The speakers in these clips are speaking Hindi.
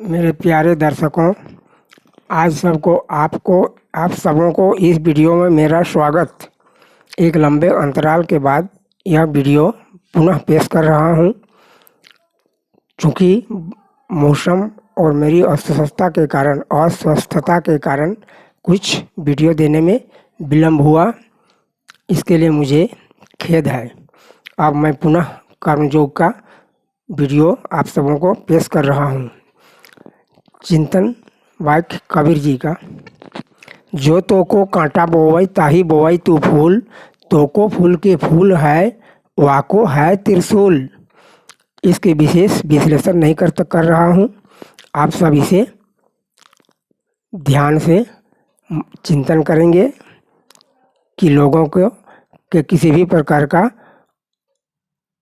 मेरे प्यारे दर्शकों, आज आप सबों को इस वीडियो में मेरा स्वागत। एक लंबे अंतराल के बाद यह वीडियो पुनः पेश कर रहा हूँ। चूँकि मौसम और मेरी अस्वस्थता के कारण कुछ वीडियो देने में विलम्ब हुआ, इसके लिए मुझे खेद है। अब मैं पुनः कर्मयोग का वीडियो आप सबों को पेश कर रहा हूँ। चिंतन वाक्य कबीर जी का। जो तो को कांटा बोवई ताही बोवई तू फूल, तो को फूल के फूल है वाको है त्रिशूल। इसके विशेष विश्लेषण नहीं कर रहा हूँ। आप सब इसे ध्यान से चिंतन करेंगे कि लोगों को के किसी भी प्रकार का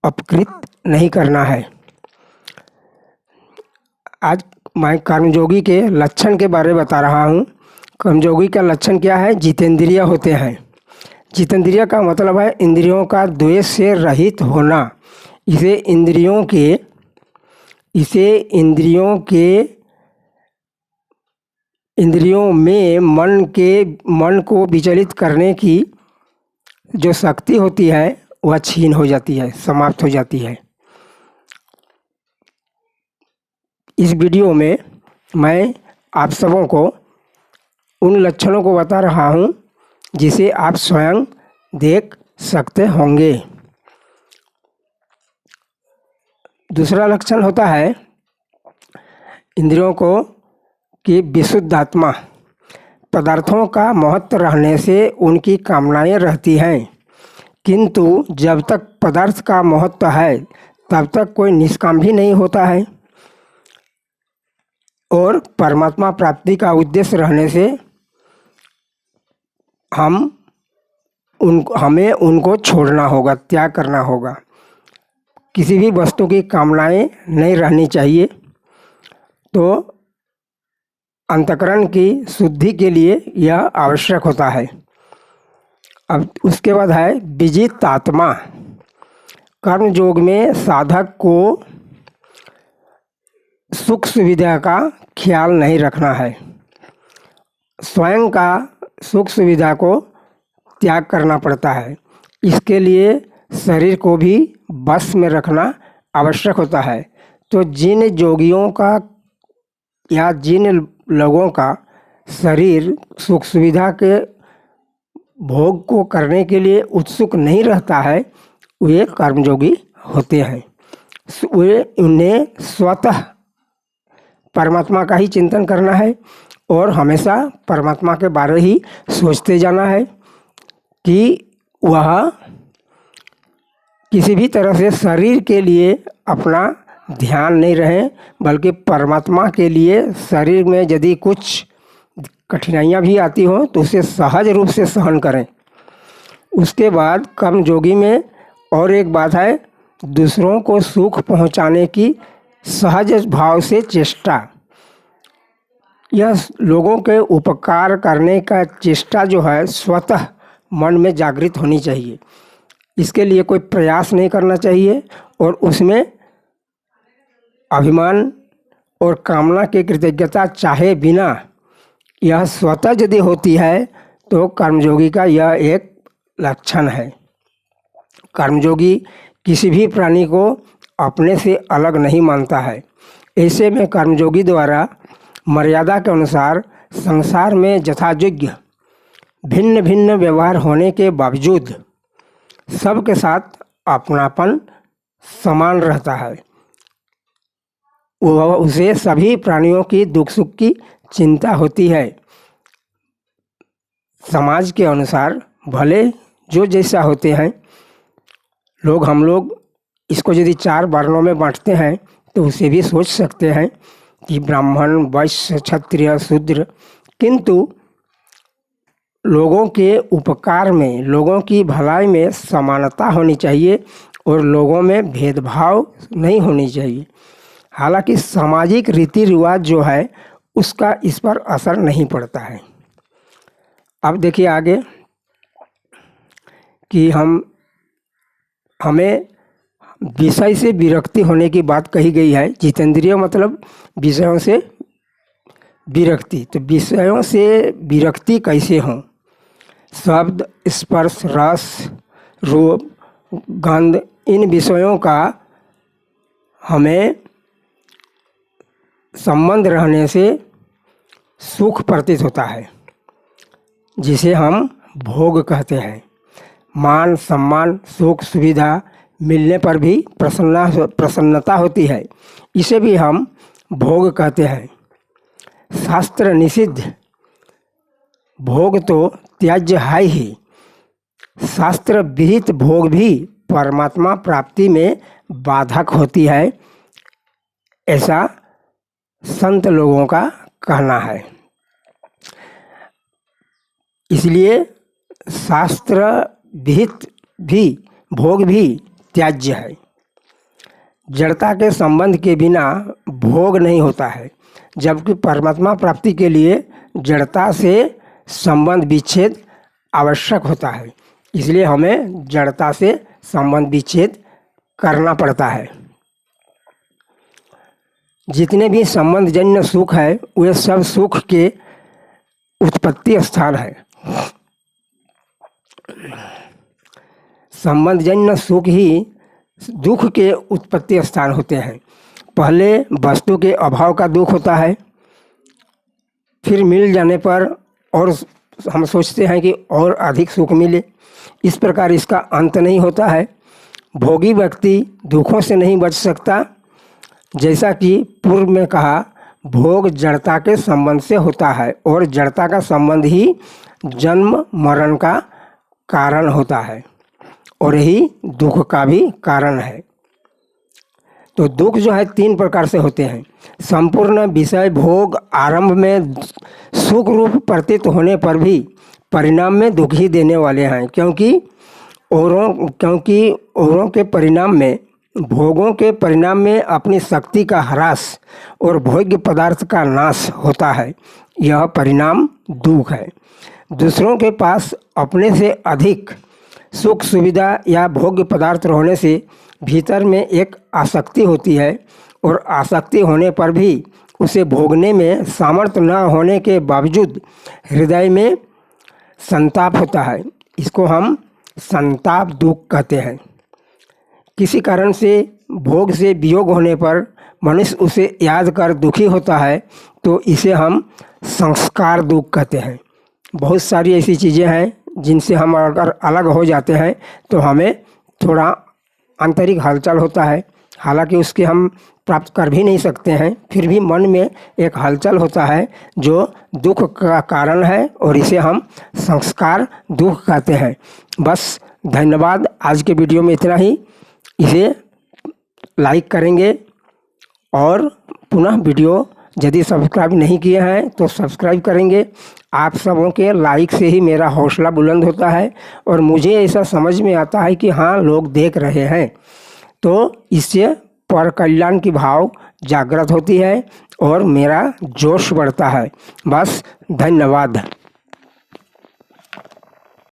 अपकृत नहीं करना है। आज मैं कर्मयोगी के लक्षण के बारे में बता रहा हूँ। कर्मयोगी का लक्षण क्या है? जितेंद्रिय होते हैं। जितेंद्रिय का मतलब है इंद्रियों का द्वेष से रहित होना। इसे इंद्रियों में मन को विचलित करने की जो शक्ति होती है वह छीन हो जाती है, समाप्त हो जाती है। इस वीडियो में मैं आप सबों को उन लक्षणों को बता रहा हूँ जिसे आप स्वयं देख सकते होंगे। दूसरा लक्षण होता है इंद्रियों को कि विशुद्ध आत्मा। पदार्थों का महत्व रहने से उनकी कामनाएं रहती हैं, किंतु जब तक पदार्थ का महत्व है तब तक कोई निष्काम भी नहीं होता है। और परमात्मा प्राप्ति का उद्देश्य रहने से हमें उनको छोड़ना होगा, त्याग करना होगा। किसी भी वस्तु की कामनाएं नहीं रहनी चाहिए। तो अंतःकरण की शुद्धि के लिए यह आवश्यक होता है। अब उसके बाद है विजित आत्मा। कर्मयोग में साधक को सुख सुविधा का ख्याल नहीं रखना है। स्वयं का सुख सुविधा को त्याग करना पड़ता है। इसके लिए शरीर को भी बस में रखना आवश्यक होता है। तो जिन योगियों का या जिन लोगों का शरीर सुख सुविधा के भोग को करने के लिए उत्सुक नहीं रहता है, वे कर्मयोगी होते हैं। उन्हें स्वतः परमात्मा का ही चिंतन करना है और हमेशा परमात्मा के बारे ही सोचते जाना है कि वह किसी भी तरह से शरीर के लिए अपना ध्यान नहीं रहे, बल्कि परमात्मा के लिए शरीर में यदि कुछ कठिनाइयाँ भी आती हों तो उसे सहज रूप से सहन करें। उसके बाद कर्मयोगी में और एक बात है, दूसरों को सुख पहुँचाने की सहज भाव से चेष्टा। यह लोगों के उपकार करने का चेष्टा जो है स्वतः मन में जागृत होनी चाहिए। इसके लिए कोई प्रयास नहीं करना चाहिए और उसमें अभिमान और कामना की कृतज्ञता चाहे बिना यह स्वतः यदि होती है तो कर्मयोगी का यह एक लक्षण है। कर्मयोगी किसी भी प्राणी को अपने से अलग नहीं मानता है। ऐसे में कर्मयोगी द्वारा मर्यादा के अनुसार संसार में यथायोग्य भिन्न भिन्न व्यवहार होने के बावजूद सबके साथ अपनापन समान रहता है। उसे सभी प्राणियों की दुख सुख की चिंता होती है। समाज के अनुसार भले जो जैसा होते हैं लोग, हम लोग इसको यदि 4 वर्णों में बांटते हैं तो उसे भी सोच सकते हैं कि ब्राह्मण, वैश्य, क्षत्रिय, शूद्र, किंतु लोगों के उपकार में, लोगों की भलाई में समानता होनी चाहिए और लोगों में भेदभाव नहीं होनी चाहिए। हालांकि सामाजिक रीति रिवाज जो है उसका इस पर असर नहीं पड़ता है। अब देखिए आगे कि हमें विषय से विरक्ति होने की बात कही गई है। जितेंद्रिय मतलब विषयों से विरक्ति, तो विषयों से विरक्ति कैसे हो? शब्द, स्पर्श, रस, रूप, गंध, इन विषयों का हमें संबंध रहने से सुख प्रतीत होता है, जिसे हम भोग कहते हैं। मान सम्मान, सुख सुविधा मिलने पर भी प्रसन्नता होती है, इसे भी हम भोग कहते हैं। शास्त्र निषिद्ध भोग तो त्याज्य है ही, शास्त्र विहित भोग भी परमात्मा प्राप्ति में बाधक होती है, ऐसा संत लोगों का कहना है। इसलिए शास्त्र विहित भी भोग भी त्याज्य है। जड़ता के संबंध के बिना भोग नहीं होता है, जबकि परमात्मा प्राप्ति के लिए जड़ता से संबंध विच्छेद आवश्यक होता है। इसलिए हमें जड़ता से संबंध विच्छेद करना पड़ता है। जितने भी संबंधजन्य सुख है वे सब सुख के उत्पत्ति स्थान है। संबंधजन्य सुख ही दुख के उत्पत्ति स्थान होते हैं। पहले वस्तु के अभाव का दुख होता है, फिर मिल जाने पर और हम सोचते हैं कि और अधिक सुख मिले। इस प्रकार इसका अंत नहीं होता है। भोगी व्यक्ति दुखों से नहीं बच सकता। जैसा कि पूर्व में कहा, भोग जड़ता के संबंध से होता है और जड़ता का संबंध ही जन्म मरण का कारण होता है और यही दुख का भी कारण है। तो दुख जो है 3 प्रकार से होते हैं। संपूर्ण विषय भोग आरंभ में सुख रूप प्रतीत होने पर भी परिणाम में दुख ही देने वाले हैं, क्योंकि औरों के परिणाम में, भोगों के परिणाम में अपनी शक्ति का ह्रास और भोग्य पदार्थ का नाश होता है। यह परिणाम दुख है। दूसरों के पास अपने से अधिक सुख सुविधा या भोग्य पदार्थ रहने से भीतर में एक आसक्ति होती है और आसक्ति होने पर भी उसे भोगने में सामर्थ्य न होने के बावजूद हृदय में संताप होता है। इसको हम संताप दुख कहते हैं। किसी कारण से भोग से वियोग होने पर मनुष्य उसे याद कर दुखी होता है, तो इसे हम संस्कार दुख कहते हैं। बहुत सारी ऐसी चीज़ें हैं जिनसे हम अगर अलग हो जाते हैं तो हमें थोड़ा आंतरिक हलचल होता है। हालांकि उसके हम प्राप्त कर भी नहीं सकते हैं, फिर भी मन में एक हलचल होता है जो दुख का कारण है और इसे हम संस्कार दुख कहते हैं। बस धन्यवाद। आज के वीडियो में इतना ही। इसे लाइक करेंगे और पुनः वीडियो यदि सब्सक्राइब नहीं किए हैं तो सब्सक्राइब करेंगे। आप सबों के लाइक से ही मेरा हौसला बुलंद होता है और मुझे ऐसा समझ में आता है कि हाँ, लोग देख रहे हैं, तो इससे पर कल्याण की भाव जागृत होती है और मेरा जोश बढ़ता है। बस धन्यवाद।